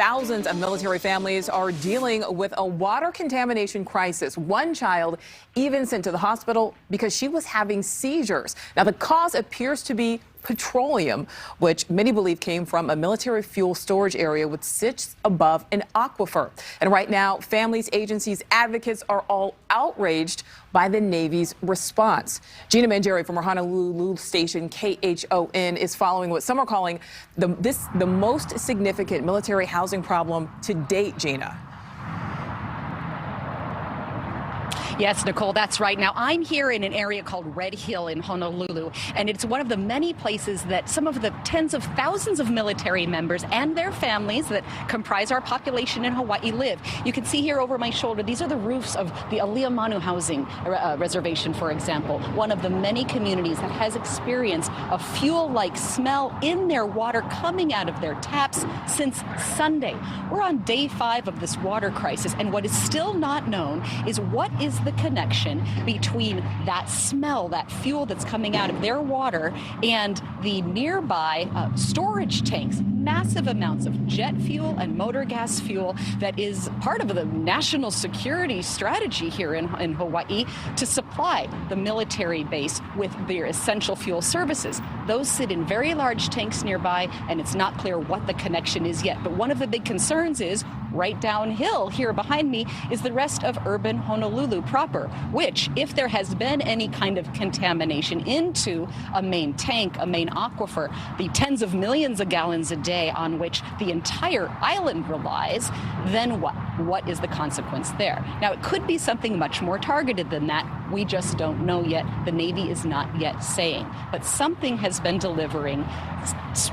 thousands of military families are dealing with a water contamination crisis. One child even sent to the hospital because she was having seizures. Now, the cause appears to be petroleum, which many believe came from a military fuel storage area which sits above an aquifer. And right now, families, agencies, advocates are all outraged by the Navy's response. Gina Mangieri from our Honolulu station KHON is following what some are calling the most significant military housing problem to date, Gina. Yes, Nicole, that's right. Now, I'm here in an area called Red Hill in Honolulu, and it's one of the many places that some of the tens of thousands of military members and their families that comprise our population in Hawaii live. You can see here over my shoulder, these are the roofs of the Aliamanu housing reservation, for example, one of the many communities that has experienced a fuel-like smell in their water coming out of their taps since Sunday. We're on day 5 of this water crisis, and what is still not known is what is the connection between that smell, that fuel that's coming out of their water, and the nearby storage tanks, massive amounts of jet fuel and motor gas fuel that is part of the national security strategy here in Hawaii to supply the military base with their essential fuel services. Those sit in very large tanks nearby, and it's not clear what the connection is yet. But one of the big concerns is right downhill here behind me is the rest of urban Honolulu proper, which, if there has been any kind of contamination into a main tank, a main aquifer, the tens of millions of gallons a day on which the entire island relies, then what? What is the consequence there? Now, it could be something much more targeted than that. We just don't know yet. The Navy is not yet saying. But something has been delivering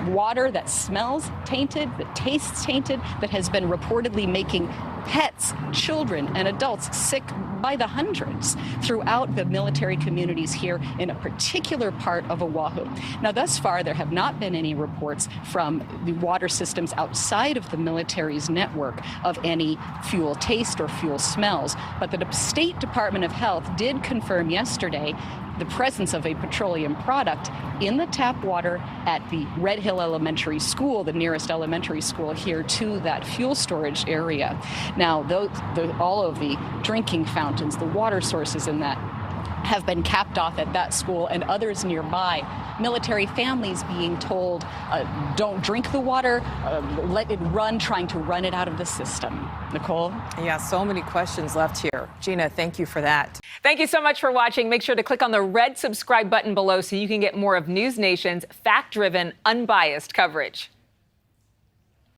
water that smells tainted, that tastes tainted, that has been reportedly making pets, children, and adults sick by the hundreds throughout the military communities here in a particular part of Oahu. Now, thus far, there have not been any reports from the water systems outside of the military's network of any fuel taste or fuel smells. But the State Department of Health did confirm yesterday the presence of a petroleum product in the tap water at the Red Hill Elementary School, the nearest elementary school here to that fuel storage area. Now, all of the drinking fountains, the water sources in that have been capped off at that school and others nearby. Military families being told, don't drink the water, let it run, trying to run it out of the system. Nicole? Yeah, so many questions left here. Gina, thank you for that. Thank you so much for watching. Make sure to click on the red subscribe button below so you can get more of NewsNation's fact-driven, unbiased coverage.